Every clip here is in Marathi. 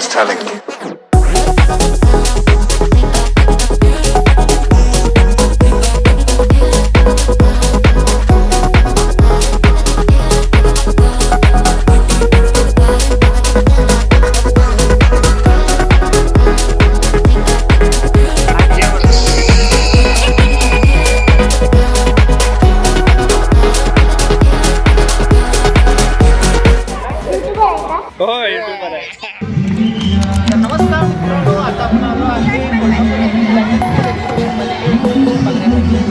is telling you. हो युट्यूबर आहे. तर नमस्कार मित्रांनो, आता आपण आलो आहे बघण्यासाठी.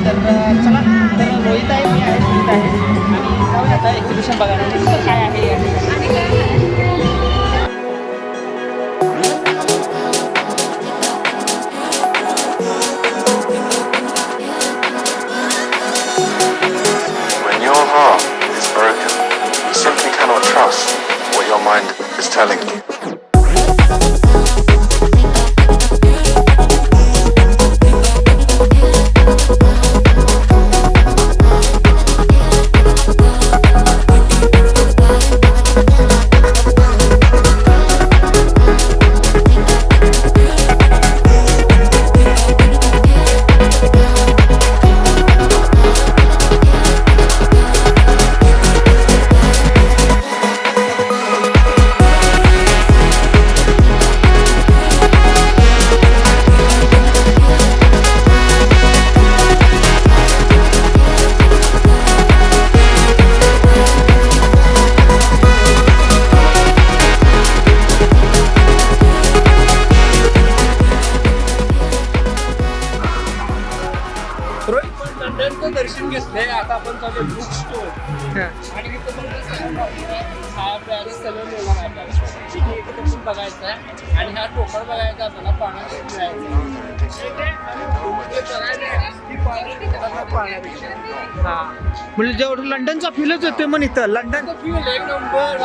तर चला, तर रोहित आहे, मी आहे, रोहित आहे आणि जाऊया आता एक्झिबिशन बघायला नेमकं काय आहे या ठिकाणी. When your heart is broken, you simply cannot trust what your mind is telling you. लंडनचं दर्शन घेतलंय. आता आपण चालू बुक स्टोर आणि इथं पण हा पॅरिस सगळं मिळणार आहे आपल्याला. इथे इथे पण बघायचं आहे आणि हा टोकन बघायचा आपल्याला पाण्यात मिळायचं. हा म्हणजे जेवढं लंडनचा फीलच येतोय म्हण इथं. लंडन फ्युल एक नंबर.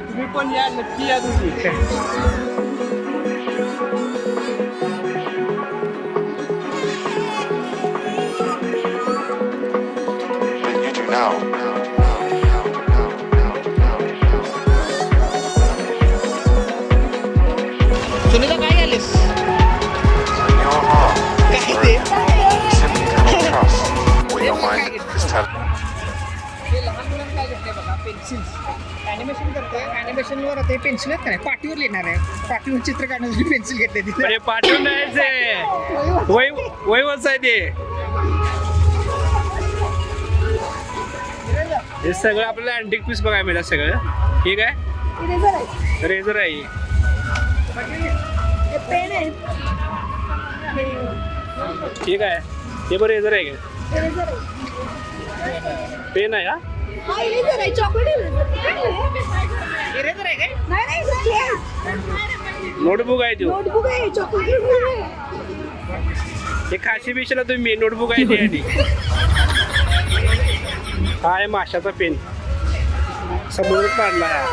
तुम्ही पण या, नक्की या तुम्ही. When you do now, Sunita काय घालीस? when your heart is काय ते? broken, you simply cannot trust what your mind is telling you. हे लहान मुलांना काय घेतलंय बघा, पेन्सिल ॲनिमेशन करतोय. ॲनिमेशनवर आता हे पेन्सिल आहेत का नाही, पाटीवर लिहिणार आहे. पाटीवर चित्र काढण्यासाठी पेन्सिल घेतले तिथे. म्हणजे पाठवून द्यायचे वयवच आहे ते. हे सगळं आपल्याला अँटिक पीस बघायला मिळतात सगळं. ठीक आहे, रेझर आहे. ठीक आहे, ते बरं रेझर आहे का? पेन आहे हा. इरेजर आहे काय? नोटबुक आहे तो. नोटबुक आहे, चॉकलेट आहे. हे खाशी बिशीला तुम्ही नोटबुक आहे त्यासाठी. हा आहे माशाचा पेन, समुद्रात काढला आहे.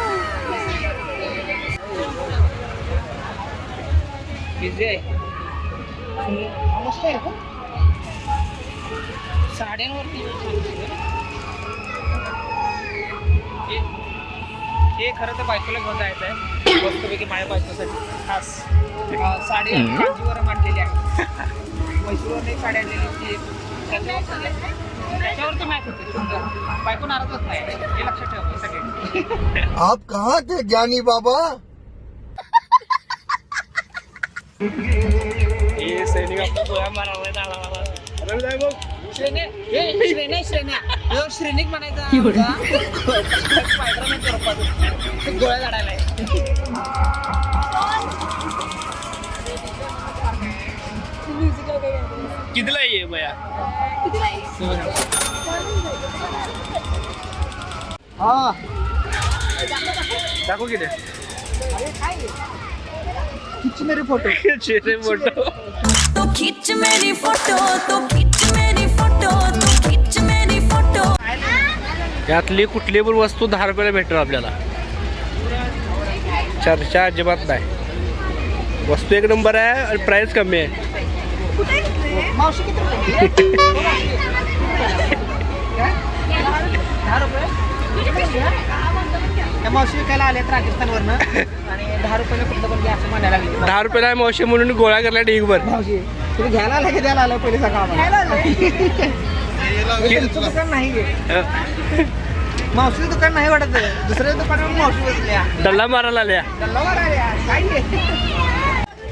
बिझी आहे. मस्त आहे का? साड्यांवरती हे खरं तर बायकोला घेऊन जायचं आहे. मस्तपैकी माझ्या बायकोसाठी खास साडी कांजीवर मांडलेली आहे. मैसूरवर एक साडी आणलेली होती. त्याच्यावर तर मॅच होते सुंदर. बायको नाराज होत नाही, हे लक्षात ठेवा सगळे. आप कहाँ थे ज्ञानी बाबा? हे सैनिक आपला गोळ्या मारावा झाला मला. अरे जाय बघ. श्रेणिक म्हणायचा स्पायडरमॅन करपासून गोळ्या काढायला. कितीला ये बया? हा दाखव किती. खिच मेरे फोटो. चेहरे मोठं. तो खींच मेरी फोटो, तो खींच मेरी फोटो, तो खींच मेरी फोटो. यातली कुठली पण वस्तू 10 रुपयाला भेटणार आपल्याला. चर्चा अजिबात नाही. वस्तू एक नंबर आहे आणि प्राइस कमी आहे. मावशी किती रुपये? 10 रुपये. त्या मावशी विकायला आल्या राजस्थानवरनं आणि 10 रुपयाला कुठलं पण घ्या असं म्हणायला लागली. 10 रुपयाला मावशी म्हणून गोळा करला ढीगभर. मावशी तुम्ही घ्यायला आला की द्यायला आलं पहिले सकाळ दुकान नाही घे मावशीचं दुकान नाही वाटत दुसऱ्या दुकानावर मावशी बसल्या डल्ला मारायला आल्या. गल्लावर आल्या काय घे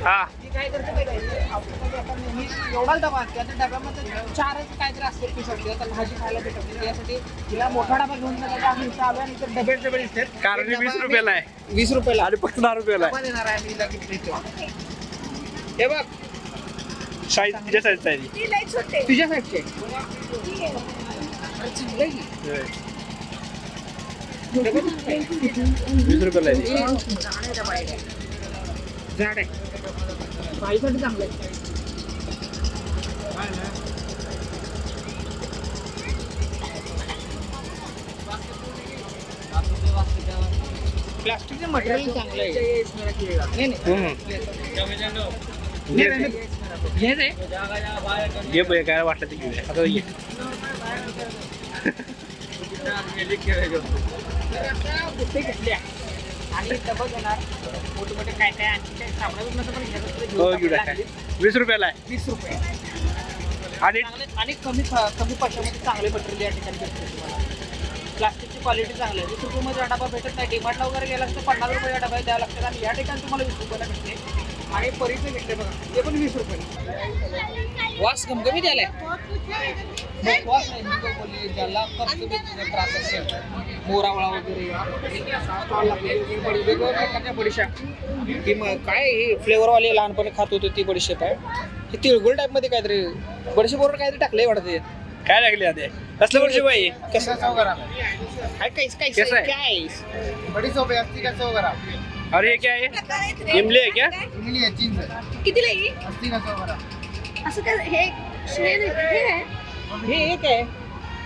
हा ती काय करते माहिती आहे? औषधामध्ये आता नेहमी एवढा डबा असते त्या डब्यामध्ये 4च काहीतरी असते पीस असते आता भाजी खायला भेटत नाही त्यासाठी तिला मोठा डबा घेऊन जायचा आम्ही चालू आणि ते डबे दिसतात कारण 20 रुपयाला आहे 20 रुपयाला आणि फक्त 10 रुपयाला डबा देणार आहे मी तिला किती देतो. हे बघ साईज तुझ्या साईजचा आहे ती. तुझ्या साईडचे 20 रुपयाला आहे ती. झाड आहे बाईसाठी चांगलं आहे. प्लास्टिकचं मटेरियल चांगलं आहे नाही हेच आहे घे बघ काय वाटलं ते घेऊया आता ये. बुट्टे घेतल्या आणि डबा घेणार मोठे मोठे काय काय आणि काय साबणा बिबणाचं पण घ्यायचं हो घेऊ टाका 20 रुपयाला आहे 20 रुपये आणि चांगले आणि कमी पैशामध्ये चांगले मटेरियल या ठिकाणी भेटते तुम्हाला प्लास्टिकची क्वालिटी चांगली आहे 20 रुपयामध्ये हा डबा भेटत नाही डिमार्टला वगैरे गेला तर 50 रुपये डबा द्यावं लागतात आणि या ठिकाणी तुम्हाला 20 रुपयाला भेटते आणि परीचं भेटते बघा ते पण 20 रुपये वास घमघमी द्यायला वास नाही मी काय बोलली ज्याला कर्तव्य त्रास असेल मोरावळा वगैरे वेगवेगळ्या प्रकारच्या बडीशेप ती मग काय हे फ्लेवरवाले लहानपणी खात होते ती बडीशेप आहे ही तिळगुळ टाईपमध्ये काहीतरी बडीशेपवर काहीतरी टाकलंय वाटतं काय लागले आता कसलं वर्ष बाई कसा वगैरे काय कैसा है? काय बड़ी सोप है 80 का 100 ग्राम और ये क्या है इमली है क्या इमली है चीन से किती लई 80 का 100 ग्राम असं काय हे हे आहे हे एक आहे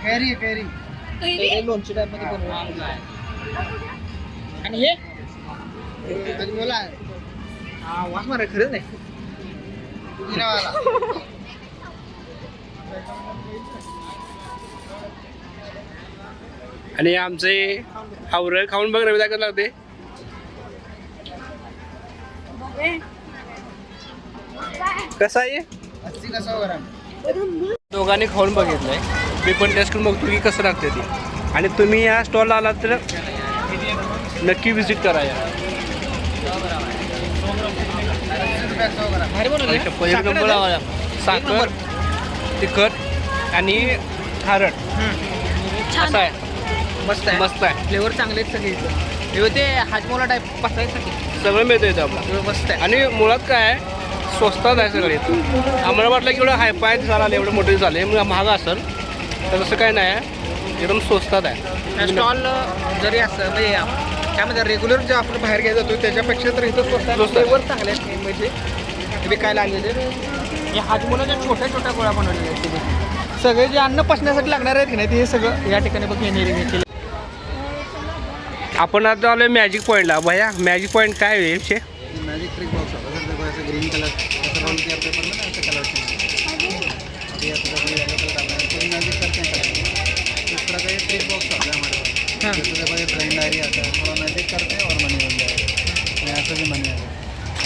कैरी है कैरी हे लोणची टाईपमध्ये बनवलं आणि हे हजमोला है हा वास मारा खरंच नाही पुदीना वाला आणि आमचे हावरं खाऊन बघ रवी दाखवत लागते कसं आहे 80 का 100 ग्राम दोघांनी खाऊन बघितलंय मी पण टेस्ट करून बघतो की कसं लागते ती आणि तुम्ही या स्टॉलला आलात तर नक्की विजिट करा या भारी बनवलं एक नंबर आवाज. साखर तिखट आणि खारट असं आहे मस्त आहे मस्त आहे फ्लेवर चांगले आहेत सगळे हे होते हाजमोला टाईप बसायसाठी सगळं मिळतं इथं आपलं मस्त आहे आणि मुळात काय आहे स्वस्तात आहे सगळे इथं आम्हाला वाटलं की एवढं हायफाय झालं एवढं मोठे झाले मग महाग असेल तर तसं काय नाही आहे एकदम स्वस्तात आहे स्टॉल जरी असं म्हणजे त्यामध्ये रेग्युलर जे आपण बाहेर घ्यायला जातो त्याच्यापेक्षा तर इथं स्वस्त आहे. फ्लेवर चांगले आहेत म्हणजे विकायला आलेले हे हाजमोलाच्या छोट्या छोट्या गोळ्या बनवलेल्या आहेत तिथे सगळे जे अन्न पचण्यासाठी लागणार आहेत की नाही ते हे सगळं या ठिकाणी बघ येणे केलं आपण आता आलो मॅजिक पॉईंटला भैया मॅजिक पॉईंट काय आहे विषय मैजिक ट्रिक बॉक्स होता सर देखो ऐसे ग्रीन कलर ऐसे रोल किया पेपर में ना ऐसे कलर अभी ऐसे देखो येलो कलर डालना है तो मैजिक करते हैं इस तरह का ये ट्रिक बॉक्स आता है हमारे पास हाँ। जैसे देखो ये फ्रेंड डायरी आता है थोड़ा मैजिक करते हैं और मनी बन जाएगा यहाँ से भी मनी आएगा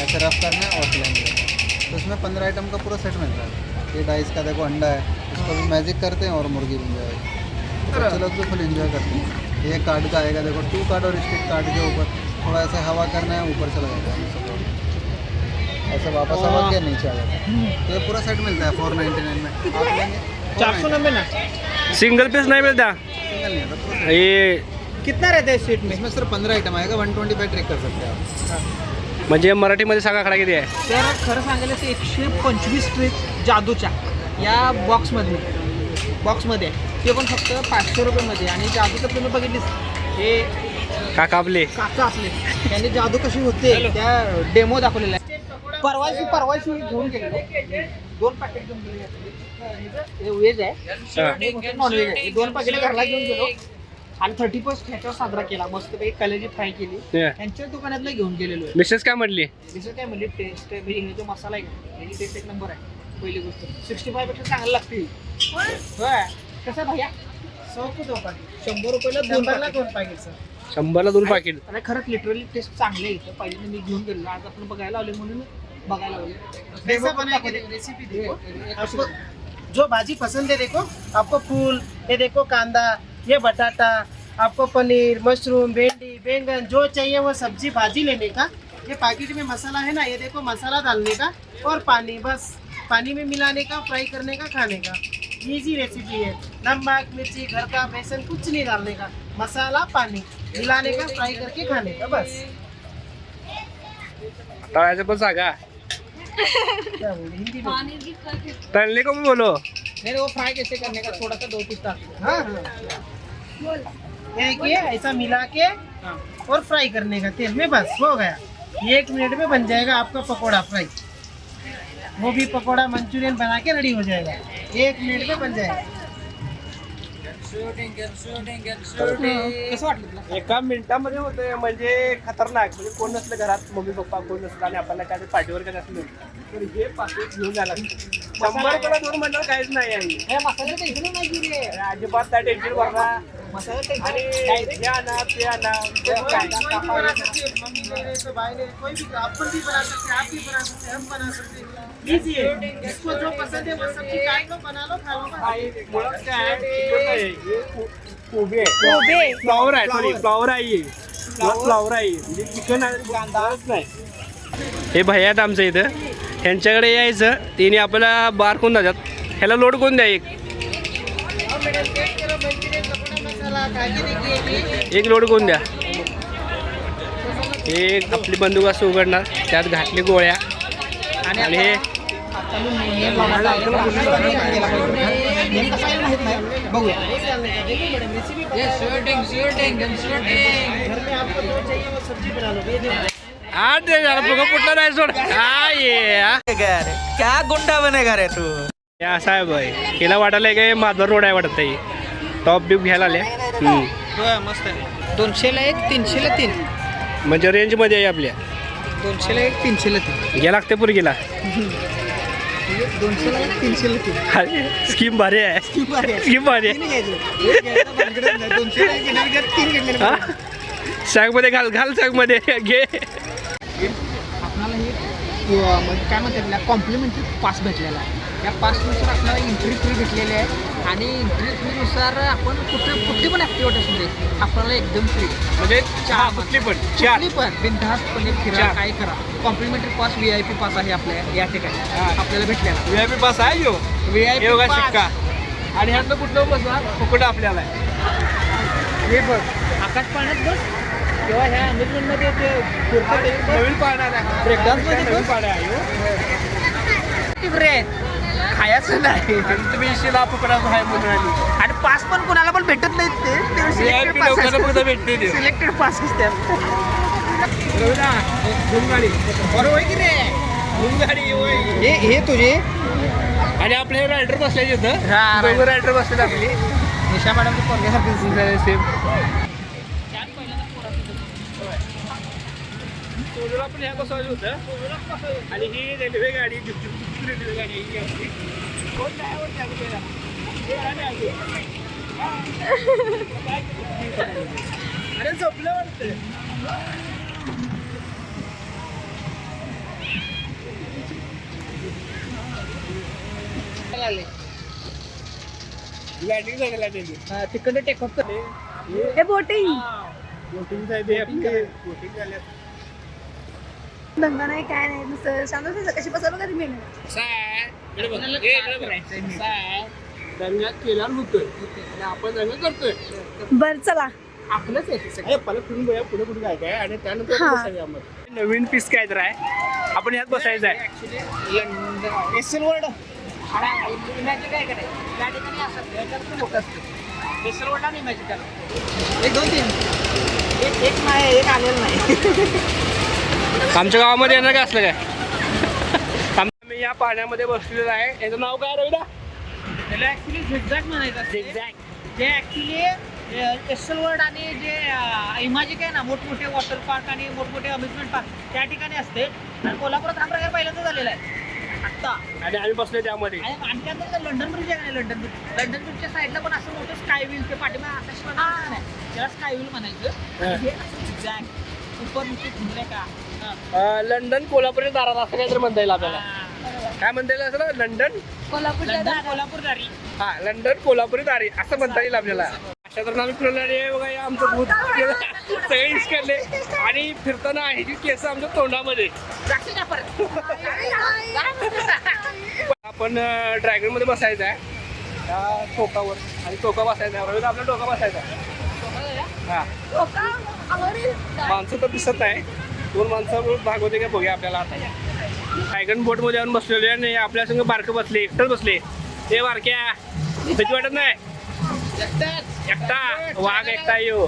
ऐसे रफ करना है और खिलाएंगे तो इसमें 15 आइटम का पूरा सेट मिलता है ये डाइस का देखो अंडा है इसको भी मैजिक करते हैं और मुर्गी बन जाएगी तो बच्चे लोग भी फुल एंजॉय करते हैं ये कार्ड का आएगा देखो 2 कार्ड और स्टिक कार्ड के ऊपर थोड़ा ऐसे हवा करना है ऊपर से लगाएगा ऐसे वापस हवा के नीचे आ जाता है तो ये पूरा सेट मिलता है 499 में आप लेंगे 490 ना सिंगल पीस नाही मिळता सिंगल नहीं आता पूरा हे कितना रहता है सीट में इसमें सिर्फ 15 आइटम आएगा 125 ट्रिक कर सकते हैं आप म्हणजे मराठीमध्ये सांगा खडा किती आहे तर खरं सांगायला ते 125 ट्रिक जादूच्या या बॉक्समध्ये आहे ते पण फक्त 500 रुपयेमध्ये आणि जादू तर तुम्ही बघितलीच हे काका आपले काका आपले त्यांनी जादू कशी होते त्या डेमो दाखवलेला आहे परवाशी घेऊन गेले 2 पॅकेट घेऊन गेले हे व्हेज आहे आणि नॉन व्हेज आहे हे 2 पॅकेट घरला घेऊन गेलो आणि 30% ह्याच्यावर साजरा केला मस्तपैकी कलेजी फ्राय केली त्यांच्या दुकानातलं घेऊन गेलेलो आहे मिसेस काय म्हटली जसं काय म्हणजे टेस्ट म्हणजे हे जो मसाला आहे याची टेस्ट एक नंबर आहे पहिली गोष्ट 65 पेक्षा चांगलं लागते होय कसं भैया 100 को 2 पॅकेट 100 रुपयाला 2 पॅकेट सर 100ला 2 पाकिट. आणि खरंच लिटरली टेस्ट चांगले आहे इथं. पहिले मी घेऊन गेलो, आज आपण बघायला आले म्हणून बघायला लावले. कैसा बना के रेसिपी देखो आपको जो भाजी पसंद है देखो आपको फूल ये देखो कांदा ये बटाटा आपको पनीर मशरूम भिंडी बैंगन जो चाहिए वो सब्जी भाजी लेने का ये पैकेट में मसाला है ना ये देखो मसाला डालने का और पानी बस पानी में मिलाने का फ्राई करने का खाने का इजी रेसिपी है नमक मिर्ची घर का बेसन कुछ नहीं डालने का मसाला पानी मिलाने का फ्राई करके खाने का बस तळायचं पण सांगा. क्या बोले हिंदी में तळले को मी बोलो. नहीं वो फ्राई कैसे करने का, थोड़ा सा 2 पीस डाल. हाँ हाँ ये देखिए ऐसा मिला के और फ्राई करने का तेल में बस हो गया. 1 मिनट में बन जाएगा आपका पकोड़ा फ्राई. वो भी पकोड़ा मंचूरियन बना के रेडी हो जाएगा 1 मिनट में बन जाएगा. कसं वाटलं तुला? एका मिनिटामध्ये होते म्हणजे खतरनाक. म्हणजे कोण नसलं घरात, मम्मी पप्पा कोण नसलं आणि आपल्याला काय पाठीवर काय असलं तर हे पाकिट घेऊन जायला लागतं. 100 2 म्हटलं काहीच नाही आहे. हे मसाला टेन्शन नाही की रे. अजिबात काय टेन्शन भरणार. मसाला आणि टेन्शन हे आणा ते आणा. कोई भी बना सकते हैं, मम्मी ले रहे तो भाई ले रहे, कोई भी अपन भी बना सकते हैं, आप भी बना सकते हैं, हम बना सकते हैं. इजी है, जिसको जो पसंद है वो सब्जी काट लो बना लो खा लो बस. मुळात काय चिकन आहे, हे कोबी आहे. फ्लॉवर आहे, सॉरी फ्लॉवर आहे. फ्लॉवर आहे म्हणजे चिकन आहे, कांदाच नाही. हे भैया आहेत आमच्या इथं. ह्यांच्याकडे यायचं, तिने आपल्याला बार कोण जातात. ह्याला लोड कोण द्या एक एक लोड कोण द्या. एक आपली बंदूक असं उघडणार, त्यात घातले गोळ्या आणि हे कुठला नाही सोड. क्या गुंडा बनेगा रे तू. हे असं आहे बाई. हिला वाटायला काय माझा रोड आहे वाटत आहे. टॉप बिप घ्यायला आले. मस्त आहे. 200ला 1 300ला 3 म्हणजे रेंजमध्ये आहे आपल्या. 200ला 1 300ला 3 घ्या लागते पुरी गेला. 200ला 1 300ला 3 स्कीम भारी आहे. स्कीम भारी आहे. 200ला 1 घेणार 3 घेणार. सॅगमध्ये घाल सॅगमध्ये घे. आपल्याला हे म्हणजे काय म्हणतात त्याला कॉम्प्लिमेंटरी पास भेटलेला आहे. या पासनुसार आपल्याला एंट्री फ्री भेटलेली आहे आणि एंट्री फ्रीनुसार आपण कुठली पण ॲक्टिव्हिटी असू दे आपल्याला एकदम फ्री. म्हणजे चहा कुठली पण बिनधास्तपणे फिरा, काय करा. कॉम्प्लिमेंटरी पास VIP पास आहे आपल्या या ठिकाणी आपल्याला भेटलेला. VIP पास आहे यो. VIP yoga pass. शिक्का आणि ह्यातलं कुठलं बसणार फुकट आपल्याला आहे. हे बघ आकाश पाण्यात बस किंवा ह्या अमेजमेंटमध्ये ते नवीन पाहणार आहे. ब्रेकडान्समध्ये नवीन बस. पाहणार आहे यो. रे खायचं नाही आणि तुम्ही शिला फुकटाचं आहे म्हणून आली. आणि पास पण कोणाला पण भेटत नाही. VIP लोकांना फक्त भेटते ते. सिलेक्टेड पास असतात. रविदा, धुमगाडी बरोबर की रे. धुमगाडी होय. हे तुझे आणि आपले हे रायडर बसले तिथं. हा, दोघं रायडर बसले आपली. निशा मॅडमची पोरग्यासारखी सेम. सोडूला पण ह्या बसवायचं होतं आणि ही रेल्वे गाडी रेल्वे गाडी ही आपली. कोण नाही आवडते आपल्याला. हे आणि आली. अरे झोपलं वाटतं. लँडिंग झालेला त्यांनी. तिकडे टेकअप कर. हे बोटिंग बोटिंग साहेब बोटिंग झाल्या. धंदा नाही काय नाही नुसतं शांत कशी बसायला कधी मिळणार. दंगात केला नव्हतं आणि आपण दंगा करतोय. बर चला आपलंच आहे ते सगळं. परत फिरून बघूया पुढे पुढे काय काय आणि त्यानंतर हा. बसायचं आम्हाला. नवीन पीस काय तर आहे, आपण ह्यात बसायचं आहे. एसएल वर्ल्ड आणि इमॅजिन काय करायचं त्या ठिकाणी असं याच्यात मोठं असतं. एसएल वर्ल्ड आणि इमॅजिन करा. 1 2 3 एक नाही एक आलेलं नाही. आमच्या गावामध्ये येणार काय असलं काय. आम्ही या पाण्यामध्ये बसलेलो आहे. याचं नाव काय रविदा. त्याला ॲक्च्युली झिगझॅग म्हणायचं असते. जे ॲक्च्युली एसएल वर्ल्ड आणि जे इमॅजिक आहे ना मोठमोठे वॉटर पार्क आणि मोठमोठे अम्युजमेंट पार्क त्या ठिकाणी असते. आणि कोल्हापुरात हा प्रकार पहिल्यांदा झालेला आहे. आत्ता आणि आम्ही बसलोय त्यामध्ये. आणि आमच्याकडे लंडन ब्रिज आहे ना, लंडन ब्रिजच्या साईडला पण असं मोठं स्काय व्हील ते पाठीमागे आकाश म्हणायचं नाही, त्याला स्काय व्हील म्हणायचं. हे असं झिगझॅग उपर नीचे घुमले का. लंडन कोल्हापूरच्या दारात असं काहीतरी म्हणता येईल आपल्याला. काय म्हणता येईल असं? लंडन कोल्हापूर दारी. हा, लंडन कोल्हापुरी दारी असं म्हणता येईल आपल्याला. अशा तर आम्ही फिरलो आणि बघा हे आमचं भूत सगळे इसकडले आणि फिरताना आहे जी केस आमच्या तोंडामध्ये. जाशील का परत? आपण ड्रॅगन मध्ये बसायचं आहे त्या टोकावर आणि टोका बसायचा आहे. रवीला आपला टोका बसायचा आहे. हा, माणसं तर दिसत नाही, 2 माणसं भागवते का बघूया आपल्याला. आता ड्रॅगन बोट मध्ये आणून बसलेले आणि आपल्या संग बारकं बसले, एकटंच बसले. ते बारक्या भीती वाटत नाही? एकटा वाघ एकटा येऊ.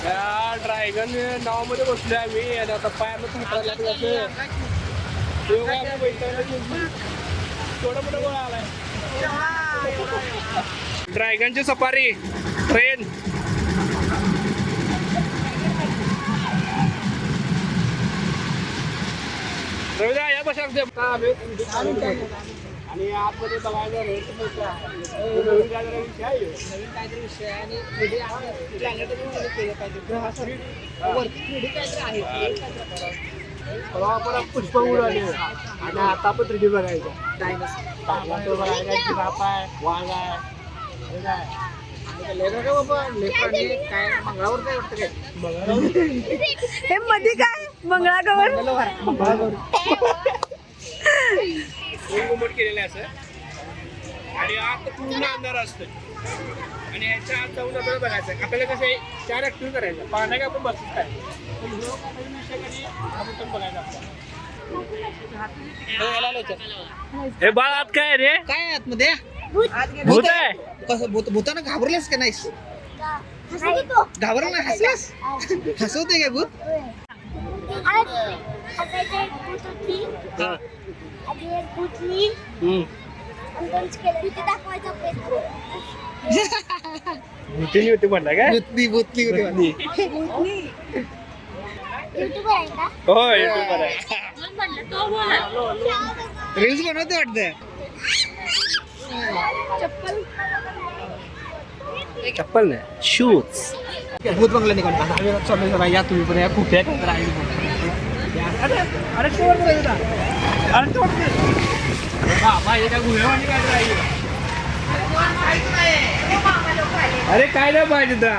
त्या ड्रॅगन नावामध्ये बसले आम्ही आणि आता पायाला थोडं मोठं गोळा आलाय. ड्रॅगनची सफारी ट्रेन. रविदा या बसा आणि आतमध्ये बघायला नवीन काहीतरी विषय आहे आणि 3D प्लॅनेटरी केलं काहीतरी वरती 3D काहीतरी आहे. आपण पुष्प उडाले आणि आता आपण 3D बघायचं. डायनोसॉर बघायला जिराफ आहे, वाघ आहे. काय मंगळावर काय वाटतं काय हे मध्ये काय मंगळागौर घुमट केलेलं आहे असं आणि आत पूर्ण अंधार असतं आणि ह्याच्या आत जाऊन आपल्याला बघायचं. आपल्याला कसं आहे 4 ऍक्टिव्ह करायचं. पाहण्या का आपण बसत काय आपण बघायचं. हे बाळ आत काय रे? काय आतमध्ये भूत आहे. कसं भूतानं घाबरलेस का नाहीस? घाबरला नाही, हसलास? हसवते काय भूत? भूतीनी होती म्हणला काय? भूतनी होती. हो, युट्यूबर आहे. रील्स बनवते वाटतं. चप्पल नाही, शूज. भूत बंगला निघाला. या तुम्ही पण या खूप अरे अरे काय नाही पाहिजे तर.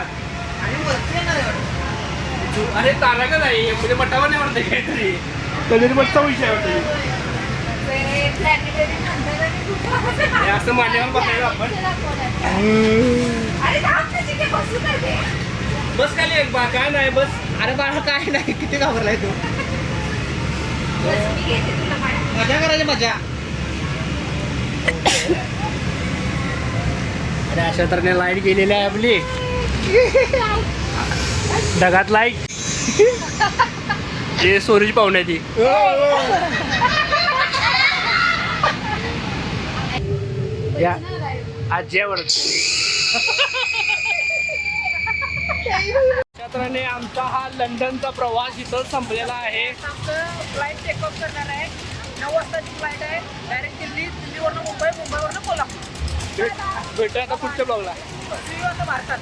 अरे तारा का नाही म्हणजे मटावर नाही वाटतं काहीतरी कधी मटचा विषय वाटतो. असं मांडल्यावर बसायचं आपण. बस खाली एक बा काय नाही बस. अरे बाळा काय नाही, किती घाबरलाय तू. मजा करायची मजा. अरे अशा तऱ्हेने लाईट गेलेली आहे आपली ढगात लाईट. जे सोरीची पाहुण्याची. या आज्यावर तऱ्हेने आमचा हा लंडनचा प्रवास इथं संपलेला आहे. फ्लाईट टेकऑफ करणार आहे. 9 वाजताची फ्लाईट आहे. डायरेक्ट दिल्लीवरनं मुंबईवरनं कोल्हापूर. भेटूया आता पुढच्या ब्लॉगला. भारतात.